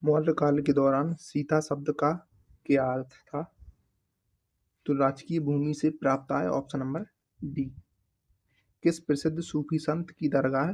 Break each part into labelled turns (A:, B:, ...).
A: मौर्य काल के दौरान सीता शब्द का क्या अर्थ था? तो राजकीय भूमि से प्राप्त आय, ऑप्शन नंबर डी। किस प्रसिद्ध सूफी संत की दरगाह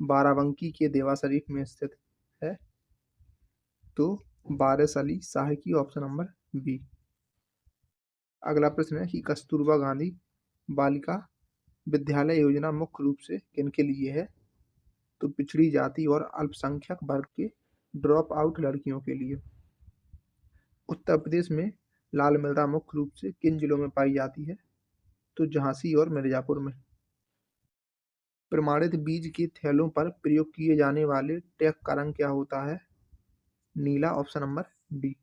A: बाराबंकी के देवा शरीफ में स्थित है? तो वारिस अली शाह की, ऑप्शन नंबर बी। अगला प्रश्न है कि कस्तूरबा गांधी बालिका विद्यालय योजना मुख्य रूप से किनके लिए है? तो पिछड़ी जाति और अल्पसंख्यक वर्ग के ड्रॉप आउट लड़कियों के लिए। उत्तर प्रदेश में लाल मृदा मुख्य रूप से किन जिलों में पाई जाती है? तो झांसी और मिर्जापुर में। प्रमाणित बीज के थैलों पर प्रयोग किए जाने वाले टैग का रंग क्या होता है? नीला, ऑप्शन नंबर डी।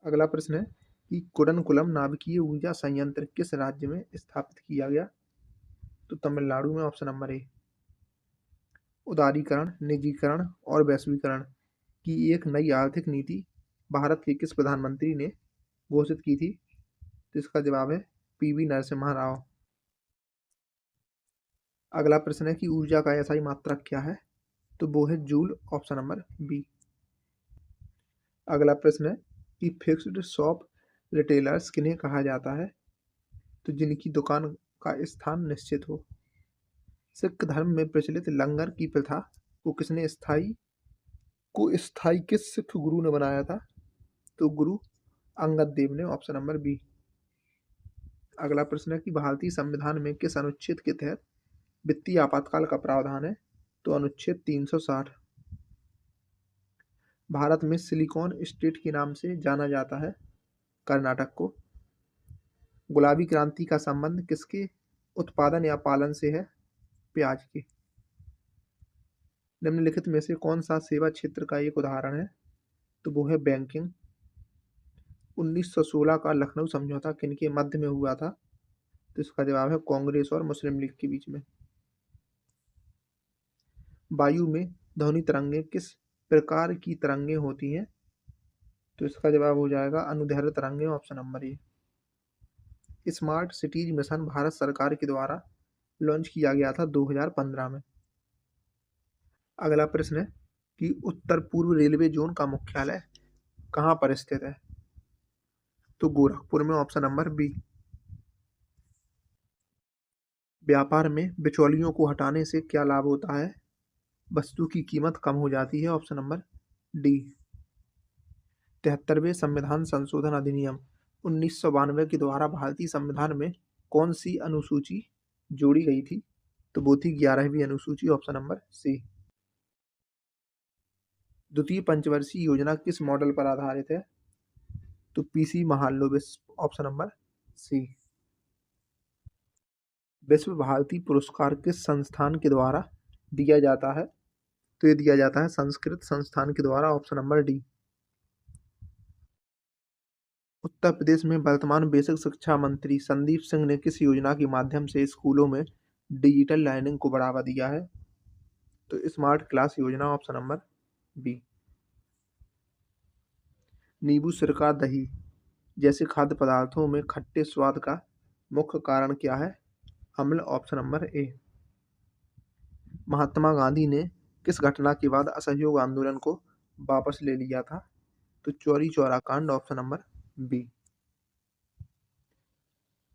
A: अगला प्रश्न है कि कुडनकुलम नाभिकीय ऊर्जा संयंत्र किस राज्य में स्थापित किया गया? तो तमिलनाडु में, ऑप्शन नंबर ए। उदारीकरण, निजीकरण और वैश्वीकरण की एक नई आर्थिक नीति भारत के किस प्रधानमंत्री ने घोषित की थी? तो इसका जवाब है पीवी नरसिम्हा राव। अगला प्रश्न है कि ऊर्जा का एसआई मात्रक क्या है? तो वो है जूल, ऑप्शन नंबर बी। अगला प्रश्न है कि फिक्स्ड शॉप रिटेलर्स किन्हें कहा जाता है? तो जिनकी दुकान का स्थान निश्चित हो। सिख धर्म में प्रचलित लंगर की प्रथा को स्थायी किस सिख गुरु ने बनाया था? तो गुरु अंगद देव ने, ऑप्शन नंबर बी। अगला प्रश्न है कि भारतीय संविधान में किस अनुच्छेद के तहत वित्तीय आपातकाल का प्रावधान है? तो अनुच्छेद 360। भारत में सिलिकॉन स्टेट के नाम से जाना जाता है कर्नाटक को। गुलाबी क्रांति का संबंध किसके उत्पादन या पालन से है? प्याज के। निम्नलिखित में से कौन सा सेवा क्षेत्र का एक उदाहरण है? तो वो है बैंकिंग। 1916 का लखनऊ समझौता किनके मध्य में हुआ था? तो इसका जवाब है कांग्रेस और मुस्लिम लीग के बीच में। वायु में ध्वनि तरंगें किस प्रकार की तरंगें होती हैं? तो इसका जवाब हो जाएगा अनुदैर्ध्य तरंगें, option number A. Smart cities mission Bharat सरकार के द्वारा लॉन्च किया गया था 2015 में। अगला प्रश्न है कि उत्तर पूर्व रेलवे जोन का मुख्यालय कहाँ पर स्थित है? तो गोरखपुर में, ऑप्शन नंबर बी। व्यापार में बिचौलियों को हटाने से क्या लाभ होता है? वस्तु की कीमत कम हो जाती है, ऑप्शन नंबर डी। 73वें संविधान संशोधन अधिनियम 1992 के द्वारा भारतीय संविधान में कौन सी अनुसूची जोड़ी गई थी? तो वो थी 11वीं अनुसूची, ऑप्शन नंबर सी। द्वितीय पंचवर्षीय योजना किस मॉडल पर आधारित है? तो P C Mahalanobis, option number C. Vishwa Bharati पुरस्कार किस संस्थान के द्वारा दिया जाता है? तो ये दिया जाता है संस्कृत संस्थान के द्वारा, option number D. Uttar Pradesh में वर्तमान बेसिक शिक्षा मंत्री संदीप सिंह ने किस योजना के माध्यम से स्कूलों में डिजिटल लर्निंग को बढ़ावा दिया है? तो स्मार्ट क्लास योजना, ऑप्शन नंबर बी। नींबू, सिरका, दही जैसे खाद्य पदार्थों में खट्टे स्वाद का मुख्य कारण क्या है? अम्ल, option number A. Mahatma Gandhi ने किस घटना के बाद असहयोग आंदोलन को वापस ले लिया था? तो चौरी चौरा कांड, option number B.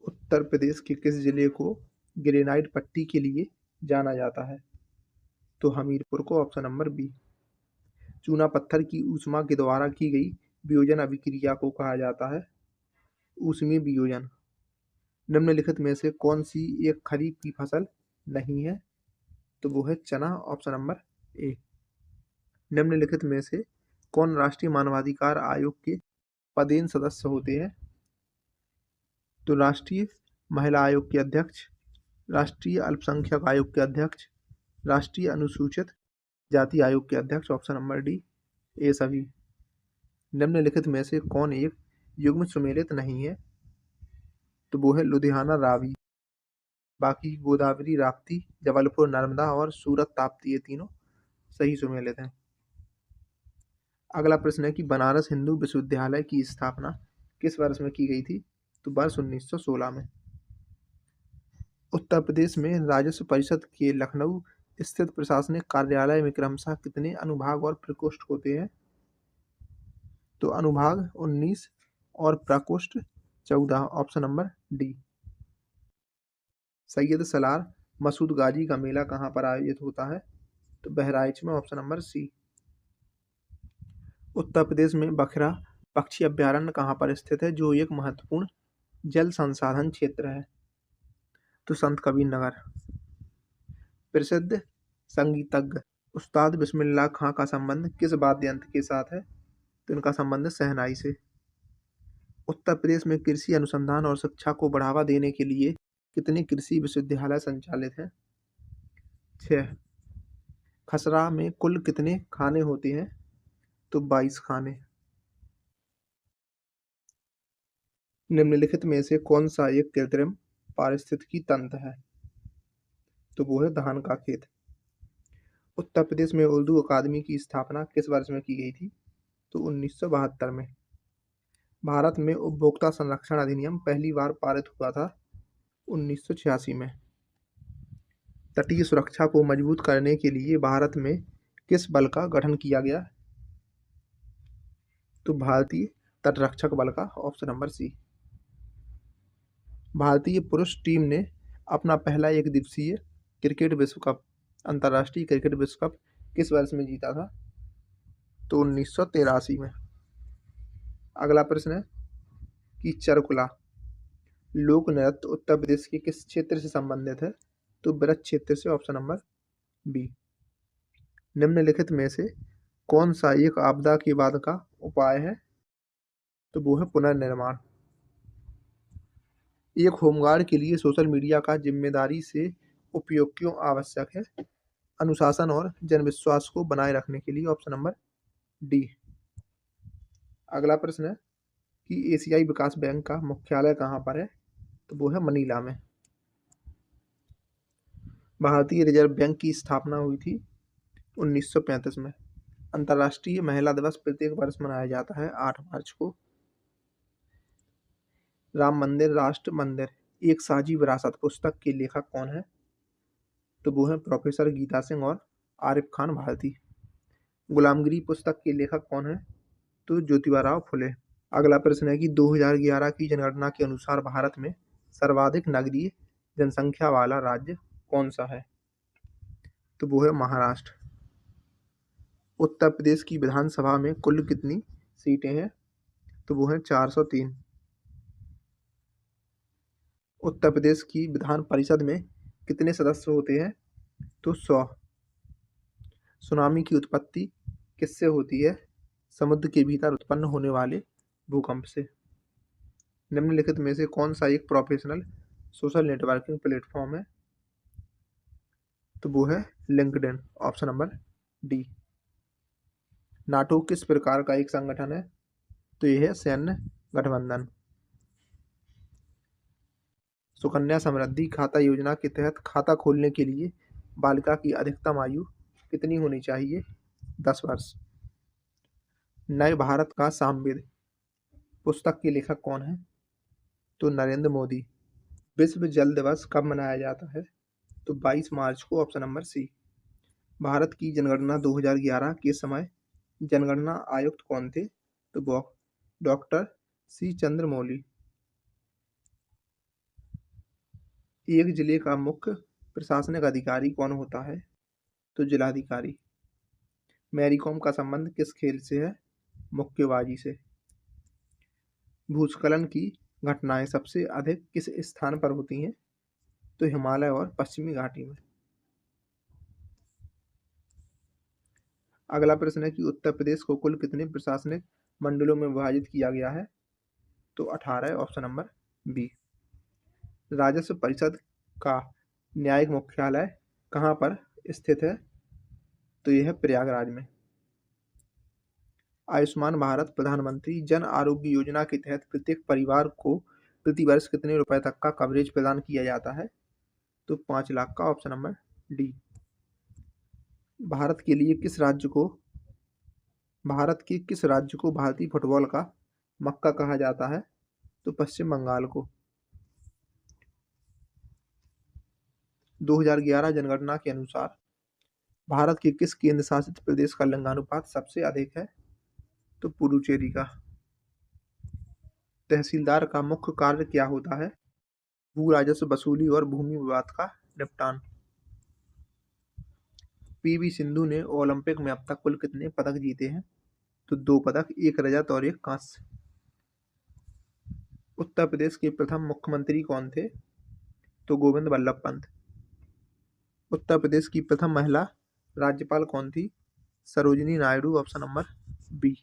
A: Uttar Pradesh के किस जिले को ग्रेनाइट पट्टी के लिए जाना जाता है? तो हमीरपुर को, ऑप्शन नंबर बी। चूना पत्थर की ऊष्मा के द्वारा की गई वियोजन अभिक्रिया को कहा जाता है ऊष्मीय वियोजन। निम्नलिखित में से कौन सी एक खरीफ की फसल नहीं है? तो वो है चना, ऑप्शन नंबर ए। निम्नलिखित में से कौन राष्ट्रीय मानवाधिकार आयोग के पदेन सदस्य होते हैं? तो राष्ट्रीय महिला आयोग के अध्यक्ष, राष्ट्रीय अल्पसंख्यक आयोग के अध्यक्ष, राष्ट्रीय अनुसूचित जाति आयोग के अध्यक्ष, ऑप्शन नंबर डी ये सभी। निम्नलिखित में से कौन एक युग्म सुमेलित नहीं है? तो वो है लुधियाना रावी। बाकी गोदावरी, राप्ती, जबलपुर नर्मदा और सूरत ताप्ती, ये तीनों सही सुमेलित हैं। अगला प्रश्न है कि बनारस हिंदू विश्वविद्यालय की स्थापना किस वर्ष में की गई थी? तो वर्ष 1916 में। उत्तर प्रदेश में राजस्व परिषद के लखनऊ स्थित प्रशासनिक कार्यालय में क्रमशः कितने अनुभाग और प्रकोष्ठ होते हैं? तो अनुभाग 19 और प्रकोष्ठ 14, option number D. Syed Salar Masood Ghazi का मेला कहाँ पर आयोजित होता है? तो बहराइच में, ऑप्शन नंबर सी। उत्तर प्रदेश में बखरा पक्षी अभयारण्य कहाँ पर स्थित है, जो एक महत्वपूर्ण जल संसाधन क्षेत्र है? तो संत कबीर नगर। प्रसिद्ध संगीतज्ञ उस्ताद बिस्मिल्लाह खां का संबंध किस वाद्य यंत्र के साथ है? तो इनका संबंध शहनाई से। उत्तर प्रदेश में कृषि अनुसंधान और शिक्षा को बढ़ावा देने के लिए कितने कृषि विश्वविद्यालय संचालित हैं? 6। खसरा में कुल कितने खाने होते हैं? तो 22 खाने। निम्नलिखित में से कौन सा एक कृत्रिम पारिस्थितिकी तंत्र है? तो वो है धान का खेत। उत्तर प्रदेश में उर्दू अकादमी की स्थापना किस वर्ष में की गई थी? तो 1972 में। भारत में उपभोक्ता संरक्षण अधिनियम पहली बार पारित हुआ था 1986 में। तटीय सुरक्षा को मजबूत करने के लिए भारत में किस बल का गठन किया गया? तो भारतीय तटरक्षक बल का, ऑप्शन नंबर सी। भारतीय पुरुष टीम ने अपना पहला एक दिवसीय क्रिकेट विश्व कप, अंतर्राष्ट्रीय क्रिकेट विश्व कप किस वर्ष में जीता था? तो 1983 में। अगला प्रश्न है कि चरकुला लोक नृत्य उत्तर प्रदेश के किस क्षेत्र से संबंधित है? तो ब्रज क्षेत्र से, ऑप्शन नंबर बी। निम्नलिखित में से कौन सा एक आपदा के बाद का उपाय है? तो वो है पुनर्निर्माण। एक होमगार्ड के लिए सोशल मीडिया का जिम्मेदारी से उपयोग क्यों आवश्यक है? अनुशासन और जनविश्वास को बनाए रखने के लिए, ऑप्शन नंबर डी। अगला प्रश्न है कि एशियाई विकास बैंक का मुख्यालय कहाँ पर है? तो वो है मनीला में। भारतीय रिजर्व बैंक की स्थापना हुई थी 1935 में। अंतर्राष्ट्रीय महिला दिवस प्रत्येक वर्ष मनाया जाता है 8 मार्च को। राम मंदिर राष्ट्र मंदिर एक साझी विरासत पुस्तक के लेखक कौन है? तो वो है प्रोफेसर गीता सिंह और आरिफ खान भारती। गुलामगिरी पुस्तक के लेखक कौन है? तो ज्योतिबा राव फुले। अगला प्रश्न है कि 2011 की जनगणना के अनुसार भारत में सर्वाधिक नगरीय जनसंख्या वाला राज्य कौन सा है? तो वो है महाराष्ट्र। उत्तर प्रदेश की विधानसभा में कुल कितनी सीटें हैं? तो वो है 403। उत्तर प्रदेश की विधान परिषद में कितने सदस्य होते हैं? तो 100। सुनामी की उत्पत्ति किससे होती है? समुद्र के भीतर उत्पन्न होने वाले भूकंप से। निम्नलिखित में से कौन सा एक प्रोफेशनल सोशल नेटवर्किंग प्लेटफॉर्म है? तो वो है LinkedIn, option number D. NATO किस प्रकार का एक संगठन है? तो यह है सैन्य गठबंधन। सुकन्या समृद्धि खाता योजना के तहत खाता खोलने के लिए बालिका की अधिकतम आयु कितनी होनी चाहिए? 10 वर्ष। नए भारत का सामवेद पुस्तक के लेखक कौन है? तो नरेंद्र मोदी। विश्व जल दिवस कब मनाया जाता है? तो 22 मार्च को, ऑप्शन नंबर सी। भारत की जनगणना 2011 के समय जनगणना आयुक्त कौन थे? तो डॉक्टर सी चंद्रमौली। एक जिले का मुख्य प्रशासनिक अधिकारी कौन होता है? तो जिलाधिकारी। मैरी कॉम का संबंध किस खेल से है? मुक्केबाजी से। भूस्खलन की घटनाएं सबसे अधिक किस स्थान पर होती हैं? तो हिमालय और पश्चिमी घाटी में। अगला प्रश्न है कि उत्तर प्रदेश को कुल कितने प्रशासनिक मंडलों में विभाजित किया गया है? तो 18, ऑप्शन नंबर बी। राजस्व परिषद का न्यायिक मुख्यालय कहाँ पर स्थित है? तो यह है प्रयागराज में। आयुष्मान भारत प्रधानमंत्री जन आरोग्य योजना के तहत प्रत्येक परिवार को प्रति वर्ष कितने रुपए तक का कवरेज प्रदान किया जाता है? तो 5 लाख का, ऑप्शन नंबर डी। भारत के किस राज्य को भारतीय फुटबॉल का मक्का कहा जाता है? तो पश्चिम बंगाल को। 2011 जनगणना के अनुसार भारत के किस केंद्र शासित प्रदेश का लिंगानुपात सबसे अधिक है? तो पुडुचेरी का। तहसीलदार का मुख्य कार्य क्या होता है? भू राजस्व वसूली और भूमि विवाद का निपटान। पीवी सिंधु ने ओलंपिक में अब तक कुल कितने पदक जीते हैं? तो 2 पदक, 1 रजत और 1 कांस्य। उत्तर प्रदेश के प्रथम मुख्यमंत्री कौन थे? तो गोविंद बल्लभ पंत। उत्तर प्रदेश की प्रथम महिला राज्यपाल कौन थी? Sarojini Naidu, option number B.